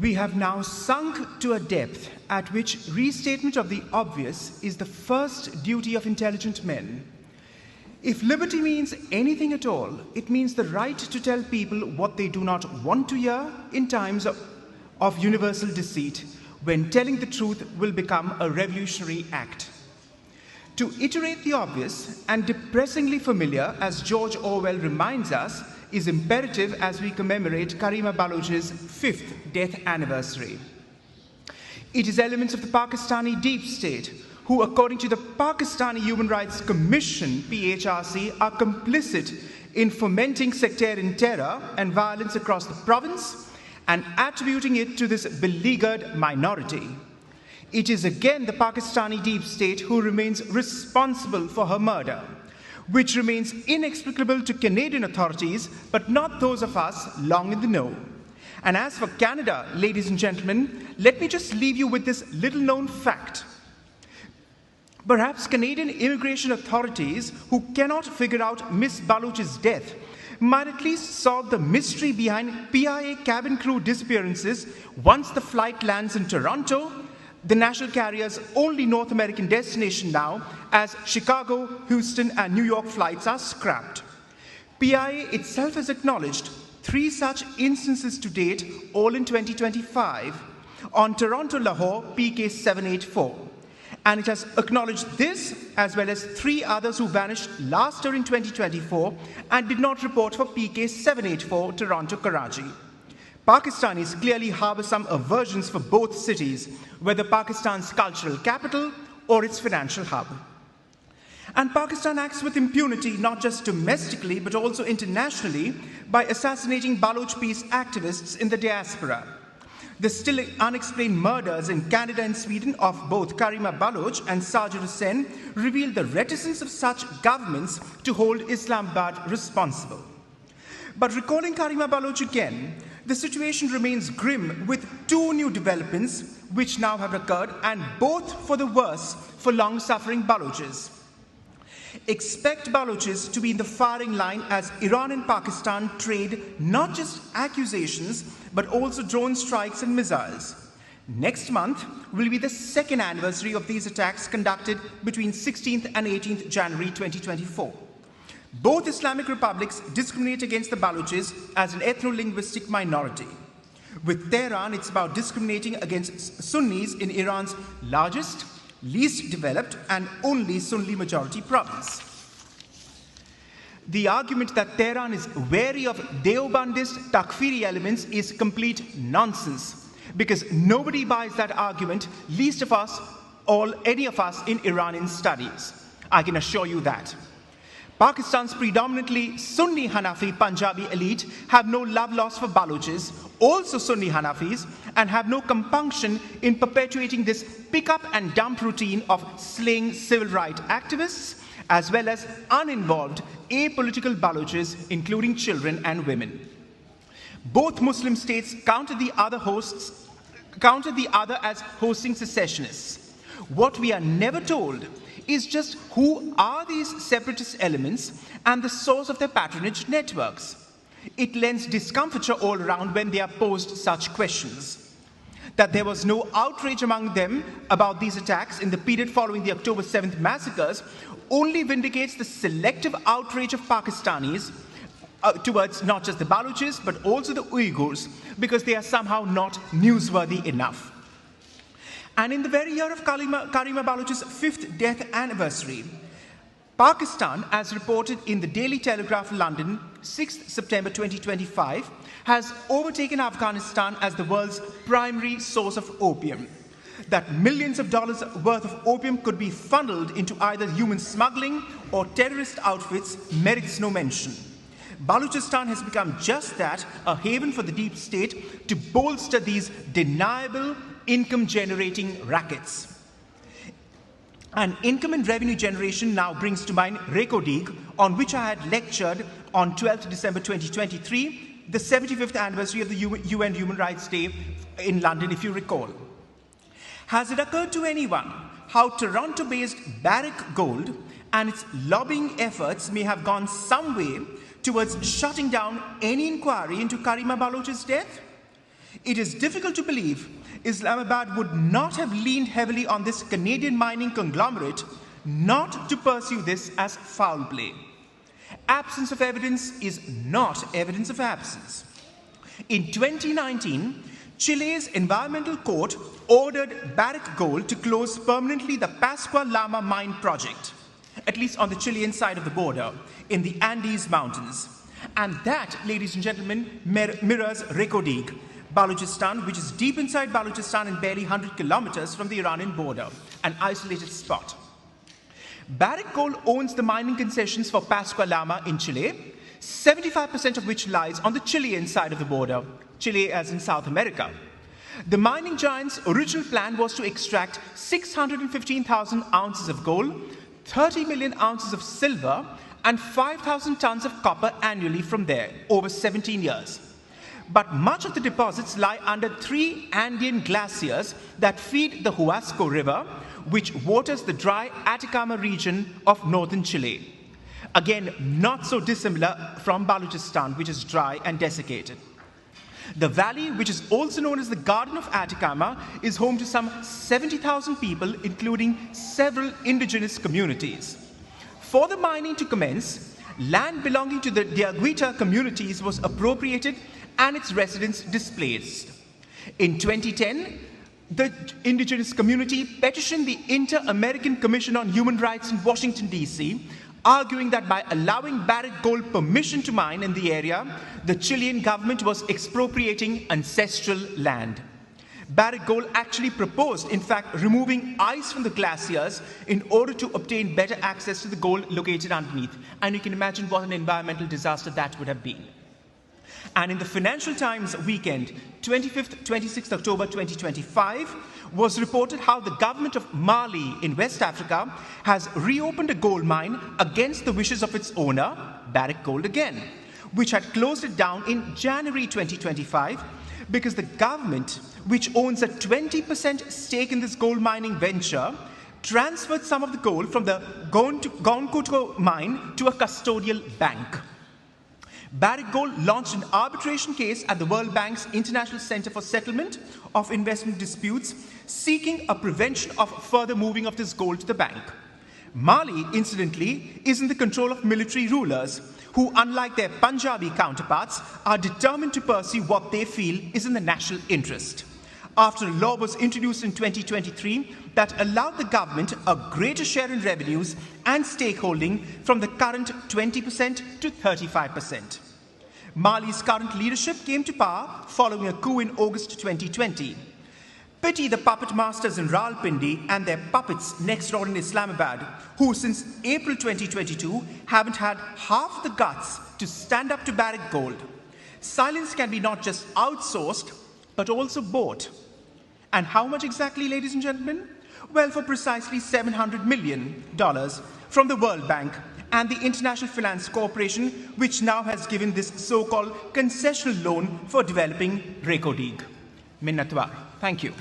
We have now sunk to a depth at which restatement of the obvious is the first duty of intelligent men. If liberty means anything at all, it means the right to tell people what they do not want to hear in times of universal deceit, when telling the truth will become a revolutionary act. To iterate the obvious and depressingly familiar, as George Orwell reminds us, is imperative as we commemorate Karima Baloch's 5th death anniversary. It is elements of the Pakistani deep state who, according to the Pakistani Human Rights Commission, PHRC, are complicit in fomenting sectarian terror and violence across the province and attributing it to this beleaguered minority. It is again the Pakistani deep state who remains responsible for her murder, which remains inexplicable to Canadian authorities, but not those of us long in the know. And as for Canada, ladies and gentlemen, let me just leave you with this little-known fact. Perhaps Canadian immigration authorities, who cannot figure out Miss Baloch's death, might at least solve the mystery behind PIA cabin crew disappearances once the flight lands in Toronto, the national carrier's only North American destination now, as Chicago, Houston, and New York flights are scrapped. PIA itself has acknowledged 3 such instances to date, all in 2025, on Toronto-Lahore PK 784. And it has acknowledged this, as well as 3 others who vanished last year in 2024 and did not report for PK 784 Toronto-Karachi. Pakistanis clearly harbor some aversions for both cities, whether Pakistan's cultural capital or its financial hub. And Pakistan acts with impunity not just domestically but also internationally by assassinating Baloch peace activists in the diaspora. The still unexplained murders in Canada and Sweden of both Karima Baloch and Sajid Hussain reveal the reticence of such governments to hold Islamabad responsible. But recalling Karima Baloch again, the situation remains grim with 2 new developments which now have occurred, and both for the worse for long-suffering Baloches. Expect Baloches to be in the firing line as Iran and Pakistan trade not just accusations, but also drone strikes and missiles. Next month will be the 2nd anniversary of these attacks conducted between 16th and 18th January 2024. Both Islamic republics discriminate against the Baloches as an ethno-linguistic minority. With Tehran, it's about discriminating against Sunnis in Iran's largest, least developed, and only Sunni-majority province. The argument that Tehran is wary of Deobandist Takfiri elements is complete nonsense, because nobody buys that argument, least of us, any of us in Iranian studies. I can assure you that. Pakistan's predominantly Sunni Hanafi Punjabi elite have no love lost for Baloches, also Sunni Hanafis, and have no compunction in perpetuating this pick-up and dump routine of slaying civil rights activists, as well as uninvolved apolitical Baloches, including children and women. Both Muslim states counted the other as hosting secessionists. What we are never told is just who are these separatist elements and the source of their patronage networks. It lends discomfiture all around when they are posed such questions. That there was no outrage among them about these attacks in the period following the October 7th massacres only vindicates the selective outrage of Pakistanis towards not just the Baloches but also the Uyghurs, because they are somehow not newsworthy enough. And in the very year of Karima Baloch's 5th death anniversary, Pakistan, as reported in the Daily Telegraph London, 6th September 2025, has overtaken Afghanistan as the world's primary source of opium. That millions of dollars worth of opium could be funneled into either human smuggling or terrorist outfits merits no mention. Balochistan has become just that, a haven for the deep state to bolster these deniable income-generating rackets. And income and revenue generation now brings to mind Rekodig, on which I had lectured on 12th December 2023, the 75th anniversary of the UN Human Rights Day in London, if you recall. Has it occurred to anyone how Toronto-based Barrick Gold and its lobbying efforts may have gone some way towards shutting down any inquiry into Karima Baloch's death? It is difficult to believe Islamabad would not have leaned heavily on this Canadian mining conglomerate not to pursue this as foul play. Absence of evidence is not evidence of absence. In 2019, Chile's environmental court ordered Barrick Gold to close permanently the Pascua Lama mine project, at least on the Chilean side of the border, in the Andes Mountains. And that, ladies and gentlemen, mirrors Reko-Diq, Balochistan, which is deep inside Balochistan and barely 100 kilometers from the Iranian border, an isolated spot. Barrick Gold owns the mining concessions for Pascua Lama in Chile, 75% of which lies on the Chilean side of the border, Chile as in South America. The mining giant's original plan was to extract 615,000 ounces of gold, 30 million ounces of silver, and 5,000 tons of copper annually from there, over 17 years. But much of the deposits lie under 3 Andean glaciers that feed the Huasco River, which waters the dry Atacama region of northern Chile. Again, not so dissimilar from Balochistan, which is dry and desiccated. The valley, which is also known as the Garden of Atacama, is home to some 70,000 people, including several indigenous communities. For the mining to commence, land belonging to the Diaguita communities was appropriated and its residents displaced. In 2010, the indigenous community petitioned the Inter-American Commission on Human Rights in Washington, D.C., arguing that by allowing Barrick Gold permission to mine in the area, the Chilean government was expropriating ancestral land. Barrick Gold actually proposed, in fact, removing ice from the glaciers in order to obtain better access to the gold located underneath. And you can imagine what an environmental disaster that would have been. And in the Financial Times weekend, 25th, 26th October 2025, was reported how the government of Mali in West Africa has reopened a gold mine against the wishes of its owner, Barrick Gold again, which had closed it down in January 2025 because the government, which owns a 20% stake in this gold mining venture, transferred some of the gold from the Gonkuto mine to a custodial bank. Barrick Gold launched an arbitration case at the World Bank's International Center for Settlement of Investment Disputes, seeking a prevention of further moving of this gold to the bank. Mali, incidentally, is in the control of military rulers who, unlike their Punjabi counterparts, are determined to pursue what they feel is in the national interest. After a law was introduced in 2023 that allowed the government a greater share in revenues and stakeholding from the current 20% to 35%. Mali's current leadership came to power following a coup in August 2020. Pity the puppet masters in Rawalpindi and their puppets next door in Islamabad, who since April 2022 haven't had half the guts to stand up to Barrick Gold. Silence can be not just outsourced, but also bought. And how much exactly, ladies and gentlemen? Well, for precisely $700 million from the World Bank and the International Finance Corporation, which now has given this so-called concessional loan for developing Reko-Diq. Minnatwar. Thank you.